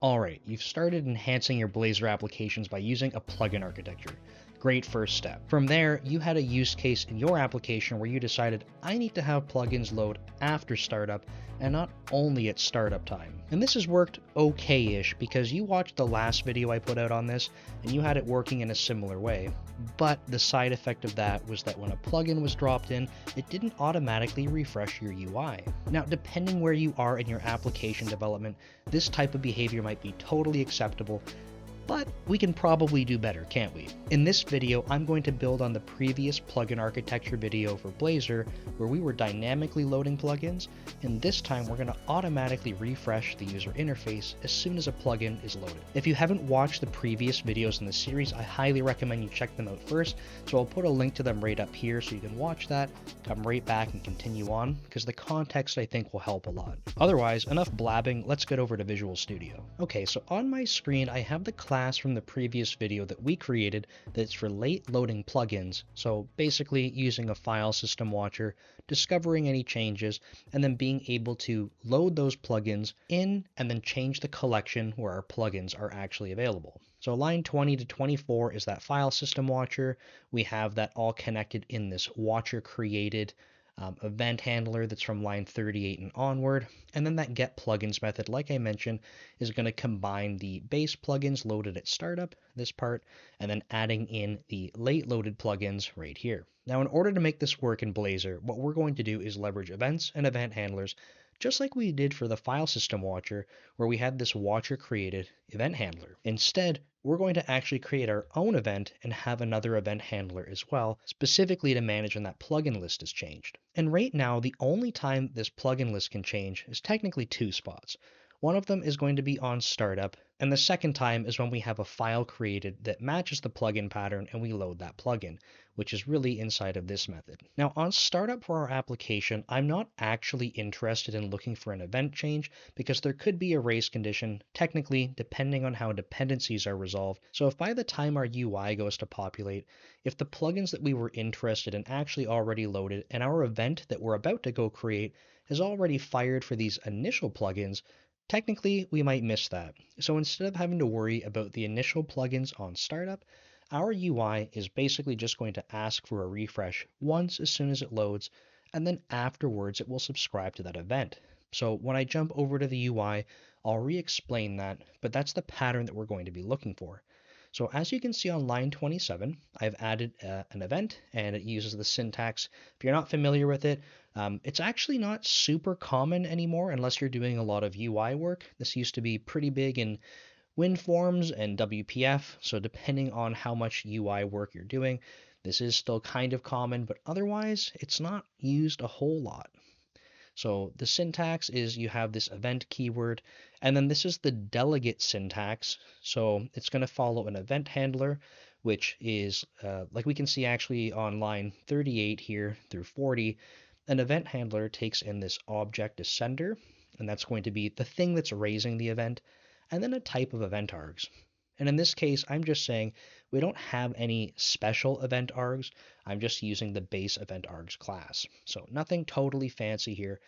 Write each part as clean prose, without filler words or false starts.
Alright, you've started enhancing your Blazor applications by using a plugin architecture. Great first step. From there, you had a use case in your application where you decided, I need to have plugins load after startup and not only at startup time. And this has worked okay-ish because you watched the last video I put out on this and you had it working in a similar way. But the side effect of that was that when a plugin was dropped in, it didn't automatically refresh your UI. Now, depending where you are in your application development, this type of behavior might be totally acceptable, but we can probably do better, can't we? In this video, I'm going to build on the previous plugin architecture video for Blazor, where we were dynamically loading plugins, and this time we're going to automatically refresh the user interface as soon as a plugin is loaded. If you haven't watched the previous videos in the series, I highly recommend you check them out first, so I'll put a link to them right up here so you can watch that, come right back and continue on, because the context I think will help a lot. Otherwise, enough blabbing, let's get over to Visual Studio. Okay, so on my screen I have the class from the previous video that we created that's for late loading plugins, so basically using a file system watcher, discovering any changes, and then being able to load those plugins in and then change the collection where our plugins are actually available. So line 20 to 24 is that file system watcher. We have that all connected in this watcher created event handler that's from line 38 and onward. And then that get plugins method, like I mentioned, is going to combine the base plugins loaded at startup, this part, and then adding in the late loaded plugins right here. Now, in order to make this work in Blazor, what we're going to do is leverage events and event handlers, just like we did for the file system watcher, where we had this watcher created event handler. Instead, we're going to actually create our own event and have another event handler as well, specifically to manage when that plugin list is changed. And right now, the only time this plugin list can change is technically two spots. One of them is going to be on startup, and the second time is when we have a file created that matches the plugin pattern and we load that plugin, which is really inside of this method. Now on startup for our application, I'm not actually interested in looking for an event change because there could be a race condition, technically, depending on how dependencies are resolved. So if by the time our UI goes to populate, if the plugins that we were interested in actually already loaded and our event that we're about to go create has already fired for these initial plugins, technically, we might miss that. So instead of having to worry about the initial plugins on startup, our UI is basically just going to ask for a refresh once as soon as it loads, and then afterwards it will subscribe to that event. So when I jump over to the UI, I'll re-explain that, but that's the pattern that we're going to be looking for. So as you can see on line 27, I've added an event and it uses the syntax. If you're not familiar with it, it's actually not super common anymore unless you're doing a lot of UI work. This used to be pretty big in WinForms and WPF, so depending on how much UI work you're doing, this is still kind of common, but otherwise it's not used a whole lot. So the syntax is you have this event keyword, and then this is the delegate syntax. So it's going to follow an event handler, which is like we can see actually on line 38 here through 40, an event handler takes in this object as sender, and that's going to be the thing that's raising the event, and then a type of event args. And in this case, I'm just saying we don't have any special event args. I'm just using the base event args class. So nothing totally fancy here,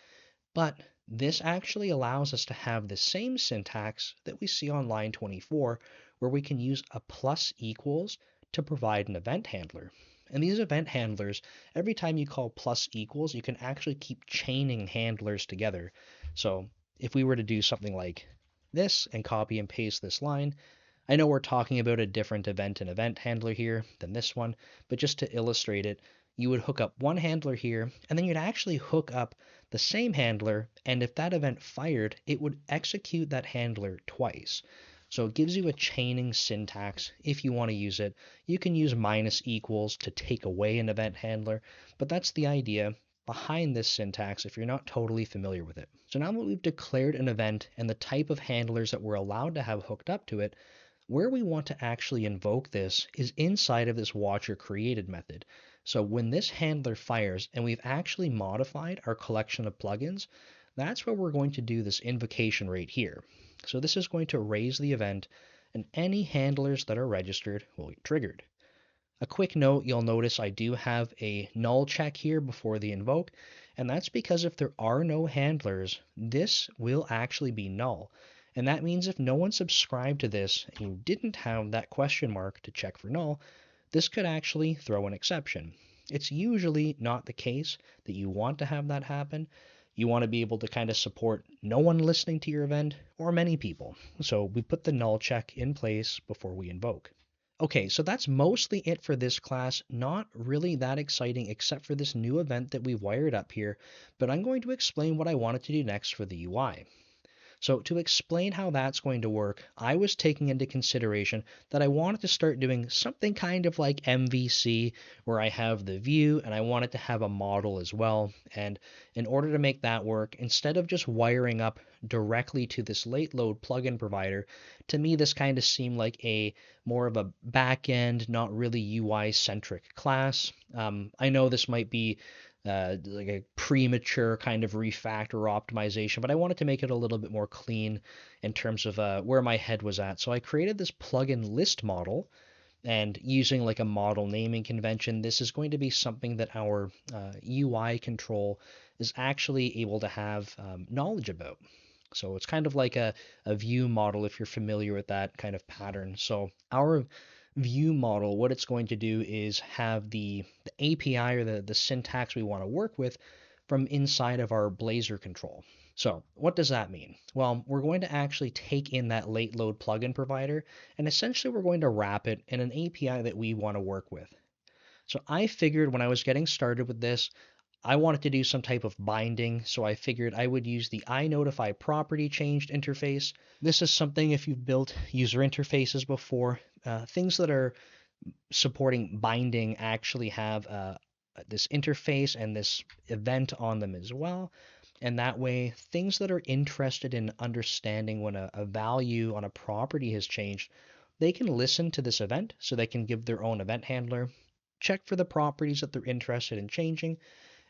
but this actually allows us to have the same syntax that we see on line 24, where we can use a plus equals to provide an event handler. And these event handlers, every time you call plus equals, you can actually keep chaining handlers together. So if we were to do something like this and copy and paste this line, I know we're talking about a different event and event handler here than this one, but just to illustrate it, you would hook up one handler here, and then you'd actually hook up the same handler, and if that event fired, it would execute that handler twice. So it gives you a chaining syntax if you want to use it. You can use minus equals to take away an event handler, but that's the idea behind this syntax if you're not totally familiar with it. So now that we've declared an event and the type of handlers that we're allowed to have hooked up to it, where we want to actually invoke this is inside of this watcher created method. So when this handler fires and we've actually modified our collection of plugins, that's where we're going to do this invocation right here. So this is going to raise the event and any handlers that are registered will get triggered. A quick note, you'll notice I do have a null check here before the invoke, and that's because if there are no handlers, this will actually be null. And that means if no one subscribed to this and you didn't have that question mark to check for null, this could actually throw an exception. It's usually not the case that you want to have that happen. You want to be able to kind of support no one listening to your event or many people. So we put the null check in place before we invoke. Okay, so that's mostly it for this class. Not really that exciting except for this new event that we've wired up here, but I'm going to explain what I wanted to do next for the UI. So to explain how that's going to work, I was taking into consideration that I wanted to start doing something kind of like MVC, where I have the view and I wanted to have a model as well. And in order to make that work, instead of just wiring up directly to this late load plugin provider, to me this kind of seemed like a more of a back end, not really UI centric class. I know this might be like a premature kind of refactor or optimization, but I wanted to make it a little bit more clean in terms of where my head was at. So I created this plugin list model, and using like a model naming convention, this is going to be something that our UI control is actually able to have knowledge about. So it's kind of like a view model if you're familiar with that kind of pattern. So our view model, what it's going to do is have the API or the syntax we want to work with from inside of our Blazor control. So what does that mean? Well, we're going to actually take in that late load plugin provider, and essentially we're going to wrap it in an API that we want to work with. So I figured when I was getting started with this, I wanted to do some type of binding, so I figured I would use the iNotify property changed interface. This is something if you've built user interfaces before, things that are supporting binding actually have this interface and this event on them as well. And that way, things that are interested in understanding when a value on a property has changed, they can listen to this event so they can give their own event handler, check for the properties that they're interested in changing,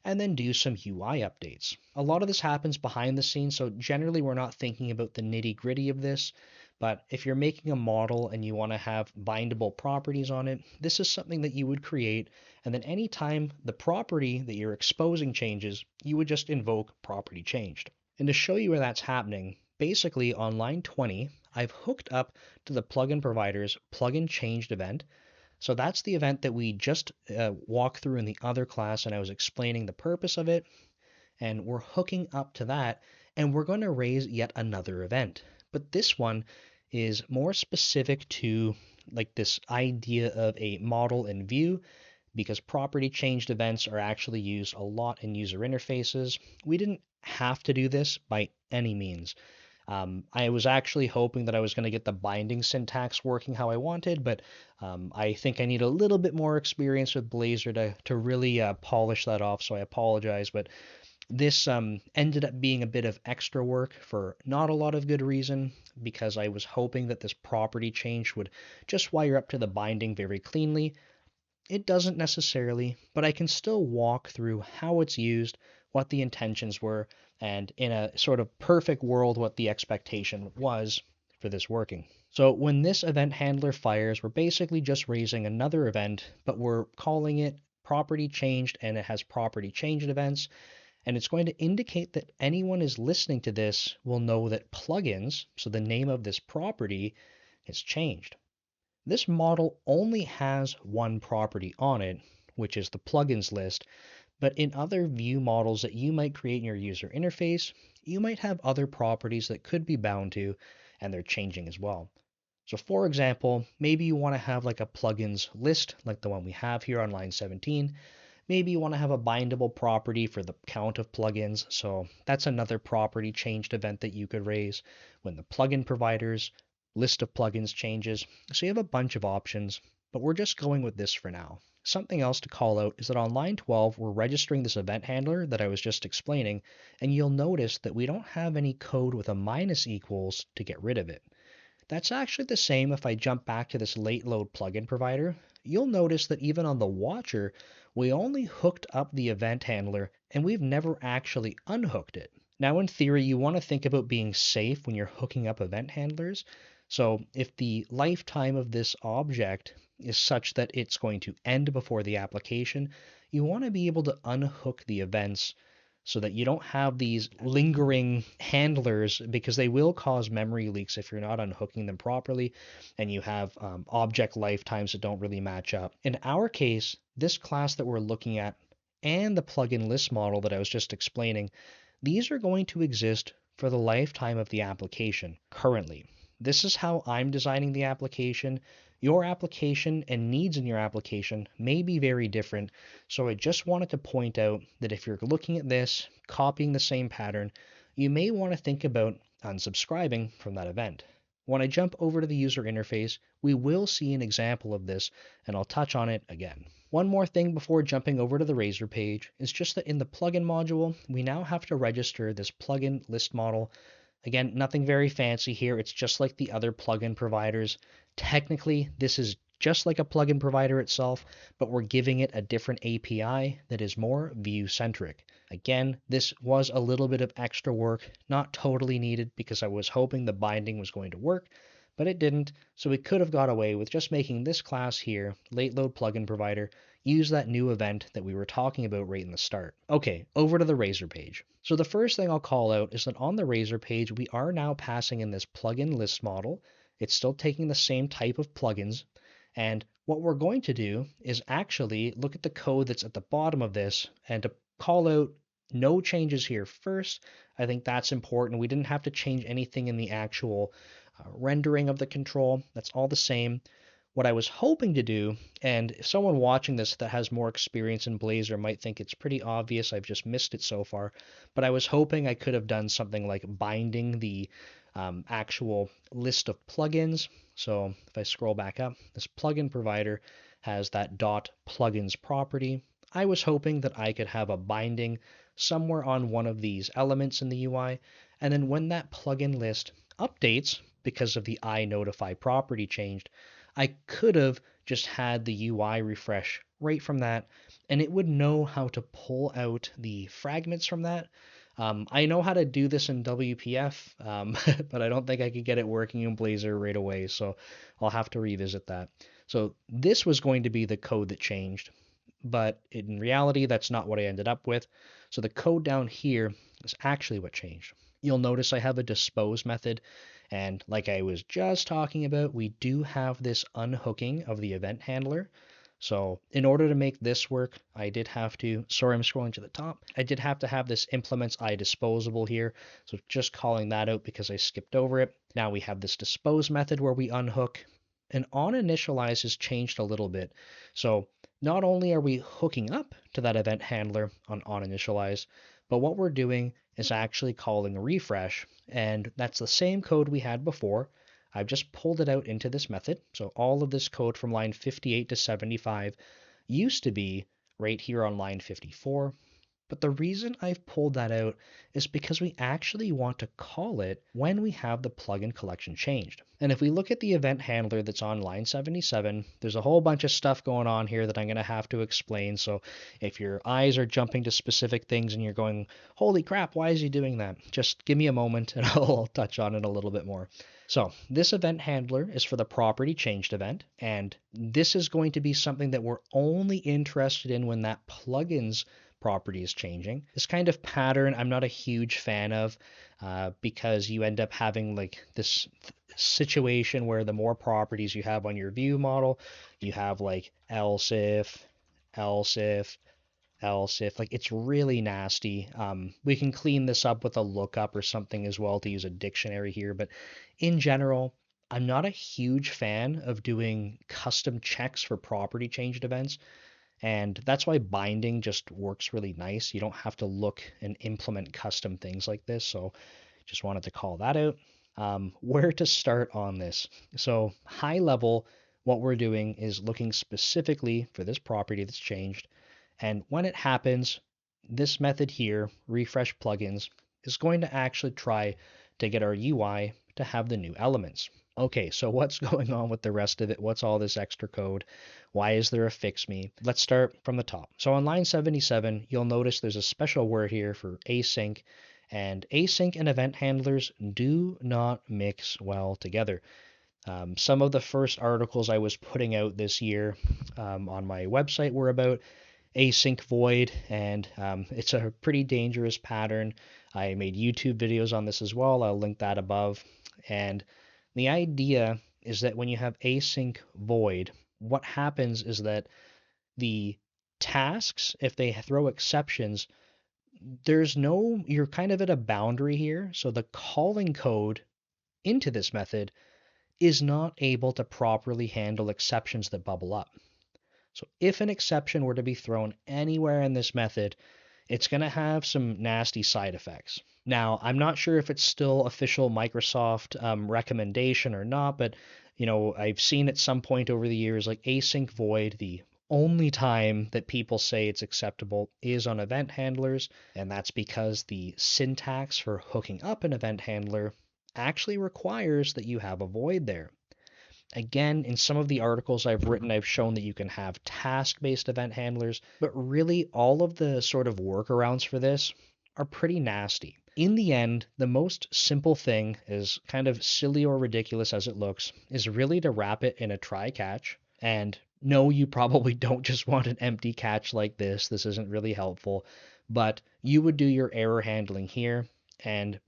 and then do some UI updates. A lot of this happens behind the scenes, so generally we're not thinking about the nitty gritty of this, but if you're making a model and you want to have bindable properties on it, this is something that you would create, and then anytime the property that you're exposing changes, you would just invoke property changed. And to show you where that's happening, basically on line 20, I've hooked up to the plugin provider's plugin changed event. So that's the event that we just walked through in the other class, and I was explaining the purpose of it. And we're hooking up to that, and we're going to raise yet another event. But this one is more specific to like this idea of a model and view, because property changed events are actually used a lot in user interfaces. We didn't have to do this by any means. I was actually hoping that I was going to get the binding syntax working how I wanted, but I think I need a little bit more experience with Blazor to really polish that off, so I apologize. But this ended up being a bit of extra work for not a lot of good reason, because I was hoping that this property change would just wire up to the binding very cleanly. It doesn't necessarily, but I can still walk through how it's used, what the intentions were, and in a sort of perfect world, what the expectation was for this working. So when this event handler fires, we're basically just raising another event, but we're calling it property changed, and it has property changed events, and it's going to indicate that anyone is listening to this will know that plugins, so the name of this property, has changed. This model only has one property on it, which is the plugins list, but in other view models that you might create in your user interface, you might have other properties that could be bound to, and they're changing as well. So for example, maybe you want to have like a plugins list, like the one we have here on line 17. Maybe you want to have a bindable property for the count of plugins, so that's another property changed event that you could raise when the plugin provider's list of plugins changes. So you have a bunch of options, but we're just going with this for now. Something else to call out is that on line 12, we're registering this event handler that I was just explaining, and you'll notice that we don't have any code with a minus equals to get rid of it. That's actually the same if I jump back to this late load plugin provider. You'll notice that even on the watcher, we only hooked up the event handler and we've never actually unhooked it. Now in theory, you want to think about being safe when you're hooking up event handlers. So if the lifetime of this object is such that it's going to end before the application, you want to be able to unhook the events so that you don't have these lingering handlers, because they will cause memory leaks if you're not unhooking them properly and you have object lifetimes that don't really match up. In our case, this class that we're looking at and the plugin list model that I was just explaining, these are going to exist for the lifetime of the application currently. This is how I'm designing the application. Your application and needs in your application may be very different, so I just wanted to point out that if you're looking at this, copying the same pattern, you may want to think about unsubscribing from that event. When I jump over to the user interface, we will see an example of this, and I'll touch on it again. One more thing before jumping over to the Razor page is just that in the plugin module, we now have to register this plugin list model. Again, nothing very fancy here. It's just like the other plugin providers. Technically, this is just like a plugin provider itself, but we're giving it a different API that is more view-centric. Again, this was a little bit of extra work, not totally needed because I was hoping the binding was going to work, but it didn't, so we could have got away with just making this class here, late load plugin provider, use that new event that we were talking about right in the start. Okay, over to the Razor page. So the first thing I'll call out is that on the Razor page, we are now passing in this plugin list model. It's still taking the same type of plugins, and what we're going to do is actually look at the code that's at the bottom of this and to call out no changes here first. I think that's important. We didn't have to change anything in the actual rendering of the control. That's all the same. What I was hoping to do, and if someone watching this that has more experience in Blazor might think it's pretty obvious, I've just missed it so far, but I was hoping I could have done something like binding the actual list of plugins. So if I scroll back up, this plugin provider has that .plugins property. I was hoping that I could have a binding somewhere on one of these elements in the UI, and then when that plugin list updates because of the iNotify property changed, I could have just had the UI refresh right from that, and it would know how to pull out the fragments from that. I know how to do this in WPF, but I don't think I could get it working in Blazor right away, so I'll have to revisit that. So this was going to be the code that changed, but in reality, that's not what I ended up with. So the code down here is actually what changed. You'll notice I have a dispose method, and like I was just talking about, we do have this unhooking of the event handler. So in order to make this work, I did have to, sorry, I'm scrolling to the top. I did have to have this implements iDisposable here. So just calling that out because I skipped over it. Now we have this dispose method where we unhook, and onInitialize has changed a little bit. So not only are we hooking up to that event handler on onInitialize, but what we're doing is actually calling refresh, and that's the same code we had before. I've just pulled it out into this method. So all of this code from line 58 to 75 used to be right here on line 54. But the reason I've pulled that out is because we actually want to call it when we have the plugin collection changed. And if we look at the event handler that's on line 77, there's a whole bunch of stuff going on here that I'm going to have to explain. So if your eyes are jumping to specific things and you're going, holy crap, why is he doing that? Just give me a moment and I'll touch on it a little bit more. So this event handler is for the property changed event, and this is going to be something that we're only interested in when that plugins property is changing. This kind of pattern I'm not a huge fan of because you end up having like this situation where the more properties you have on your view model, you have like else if, like it's really nasty. We can clean this up with a lookup or something as well to use a dictionary here, but in general, I'm not a huge fan of doing custom checks for property changed events. And that's why binding just works really nice. You don't have to look and implement custom things like this. So just wanted to call that out. Where to start on this? So high level, what we're doing is looking specifically for this property that's changed. And when it happens, this method here, refresh plugins, is going to actually try to get our UI to have the new elements. Okay, so what's going on with the rest of it? What's all this extra code? Why is there a fix me? Let's start from the top. So on line 77, you'll notice there's a special word here for async, and async and event handlers do not mix well together. Some of the first articles I was putting out this year on my website were about async void, and it's a pretty dangerous pattern. I made YouTube videos on this as well. I'll link that above. And the idea is that when you have async void, what happens is that the tasks, if they throw exceptions, you're kind of at a boundary here. So the calling code into this method is not able to properly handle exceptions that bubble up. So if an exception were to be thrown anywhere in this method, it's going to have some nasty side effects. Now, I'm not sure if it's still official Microsoft recommendation or not, but I've seen at some point over the years like async void, the only time that people say it's acceptable is on event handlers, and that's because the syntax for hooking up an event handler actually requires that you have a void there. Again, in some of the articles I've written, I've shown that you can have task-based event handlers, but really all of the sort of workarounds for this are pretty nasty. In the end, the most simple thing, as kind of silly or ridiculous as it looks, is really to wrap it in a try catch. And no, you probably don't just want an empty catch like this. This isn't really helpful, but you would do your error handling here, and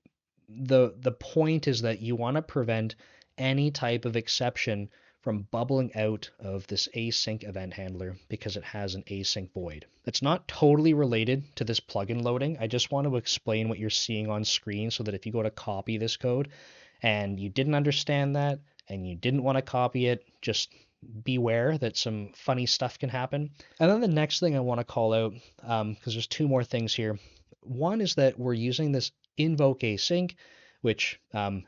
the point is that you want to prevent any type of exception from bubbling out of this async event handler because it has an async void. It's not totally related to this plugin loading. I just want to explain what you're seeing on screen so that if you go to copy this code and you didn't understand that and you didn't want to copy it, just beware that some funny stuff can happen. And then the next thing I want to call out, because there's two more things here. One is that we're using this invoke async, which, I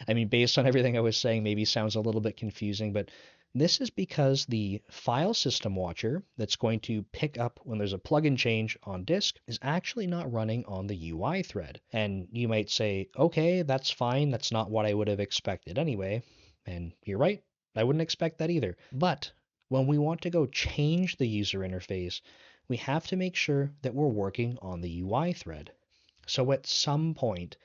mean, based on everything I was saying, maybe sounds a little bit confusing, but this is because the file system watcher that's going to pick up when there's a plugin change on disk is actually not running on the UI thread. And you might say, okay, that's fine. That's not what I would have expected anyway. And you're right. I wouldn't expect that either. But when we want to go change the user interface, we have to make sure that we're working on the UI thread. So at some point,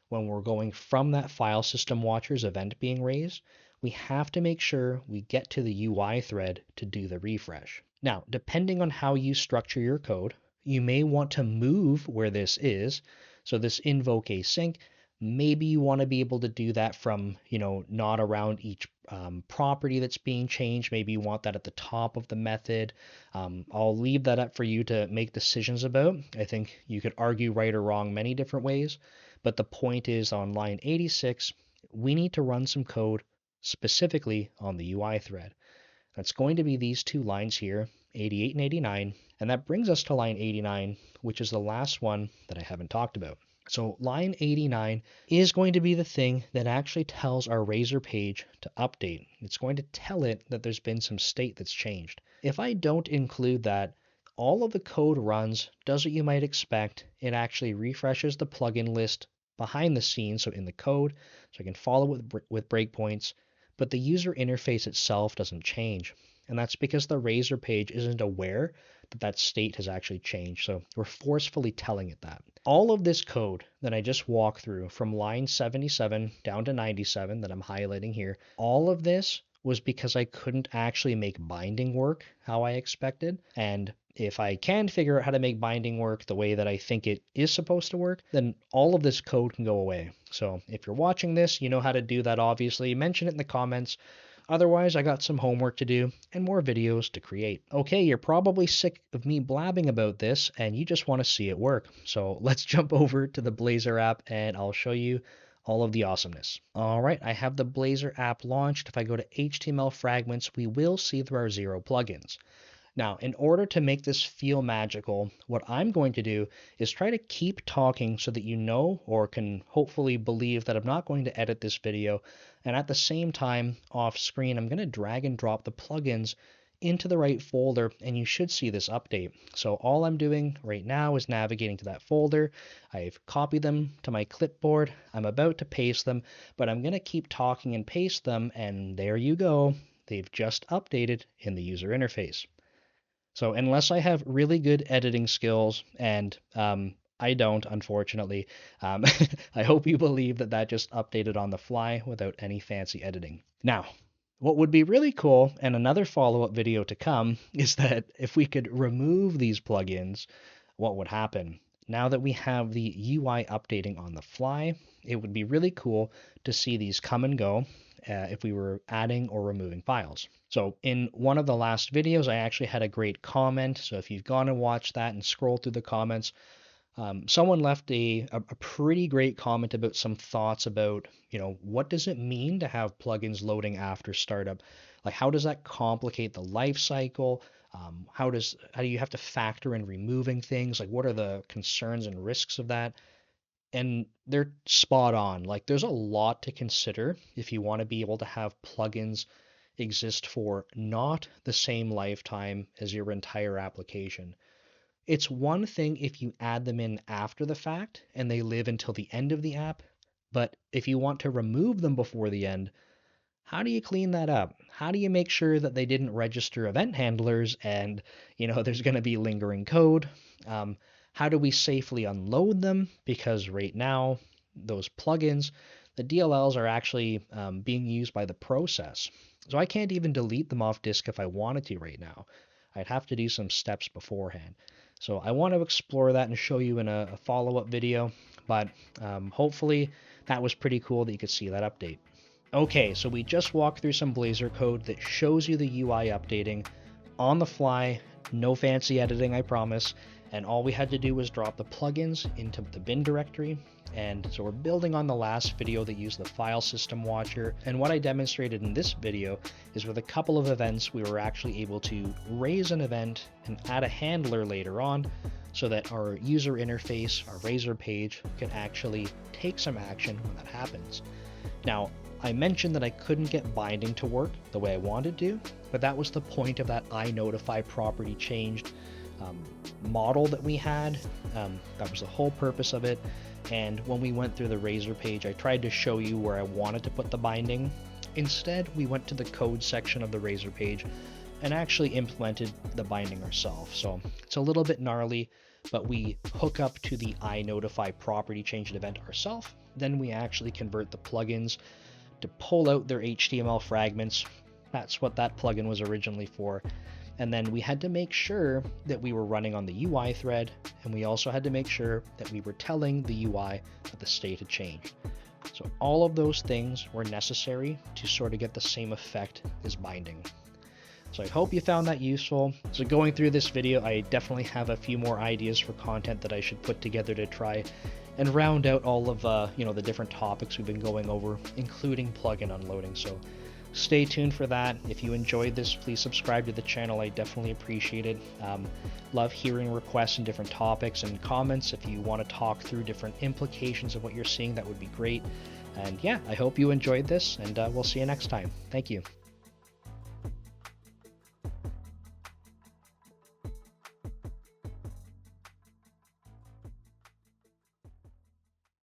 when we're going from that file system watcher's event being raised, we have to make sure we get to the UI thread to do the refresh. Now, depending on how you structure your code, you may want to move where this is. So this invoke async, maybe you want to be able to do that from, not around each property that's being changed. Maybe you want that at the top of the method. I'll leave that up for you to make decisions about. I think you could argue right or wrong many different ways, but the point is on line 86, we need to run some code specifically on the UI thread. That's going to be these two lines here, 88 and 89, and that brings us to line 89, which is the last one that I haven't talked about. So line 89 is going to be the thing that actually tells our Razor page to update. It's going to tell it that there's been some state that's changed. If I don't include that, all of the code runs, does what you might expect. It actually refreshes the plugin list behind the scenes, so in the code, so I can follow with breakpoints, but the user interface itself doesn't change. And that's because the Razor page isn't aware that that state has actually changed. So we're forcefully telling it that. All of this code that I just walked through from line 77 down to 97 that I'm highlighting here, all of this was because I couldn't actually make binding work how I expected. And if I can figure out how to make binding work the way that I think it is supposed to work, then all of this code can go away. So if you're watching this, you know how to do that, obviously. Mention it in the comments. Otherwise, I got some homework to do and more videos to create. Okay, you're probably sick of me blabbing about this and you just want to see it work. So let's jump over to the Blazor app and I'll show you all of the awesomeness. All right, I have the Blazor app launched. If I go to HTML fragments, we will see there are 0 plugins. Now, in order to make this feel magical, what I'm going to do is try to keep talking so that you know or can hopefully believe that I'm not going to edit this video. And at the same time, off screen, I'm going to drag and drop the plugins into the right folder, and you should see this update. So all I'm doing right now is navigating to that folder. I've copied them to my clipboard. I'm about to paste them, but I'm going to keep talking and paste them, and there you go. They've just updated in the user interface. So unless I have really good editing skills, and I don't, unfortunately, I hope you believe that that just updated on the fly without any fancy editing. Now, What would be really cool, and another follow-up video to come, is that if we could remove these plugins, what would happen? Now that we have the UI updating on the fly, it would be really cool to see these come and go if we were adding or removing files. So in one of the last videos, I actually had a great comment. So if you've gone and watched that and scrolled through the comments, someone left a pretty great comment about some thoughts about, what does it mean to have plugins loading after startup? Like, how does that complicate the life cycle? How do you have to factor in removing things? Like, what are the concerns and risks of that? And they're spot on. Like, there's a lot to consider if you want to be able to have plugins exist for not the same lifetime as your entire application. It's one thing if you add them in after the fact and they live until the end of the app, but if you want to remove them before the end, how do you clean that up? How do you make sure that they didn't register event handlers and, there's going to be lingering code? How do we safely unload them? Because right now, those plugins, the DLLs are actually being used by the process. So I can't even delete them off disk if I wanted to right now. I'd have to do some steps beforehand. So I want to explore that and show you in a follow-up video, but hopefully that was pretty cool that you could see that update. Okay, so we just walked through some Blazor code that shows you the UI updating on the fly, no fancy editing, I promise, and all we had to do was drop the plugins into the bin directory. And so we're building on the last video that used the file system watcher, and what I demonstrated in this video is with a couple of events we were actually able to raise an event and add a handler later on so that our user interface, our Razor page, can actually take some action when that happens. Now, I mentioned that I couldn't get binding to work the way I wanted to, but that was the point of that iNotify property changed model that we had. That was the whole purpose of it. And when we went through the Razor page, I tried to show you where I wanted to put the binding. Instead, we went to the code section of the Razor page and actually implemented the binding ourselves. So it's a little bit gnarly, but we hook up to the iNotify property changed event ourselves. Then we actually convert the plugins to pull out their HTML fragments. That's what that plugin was originally for. And then we had to make sure that we were running on the UI thread, and we also had to make sure that we were telling the UI that the state had changed. So all of those things were necessary to sort of get the same effect as binding. So I hope you found that useful. So going through this video, I definitely have a few more ideas for content that I should put together to try and round out all of the different topics we've been going over, including plugin unloading. So stay tuned for that. If you enjoyed this, please subscribe to the channel. I definitely appreciate it. Love hearing requests and different topics and comments. If you want to talk through different implications of what you're seeing, that would be great. And yeah, I hope you enjoyed this, and we'll see you next time. Thank you.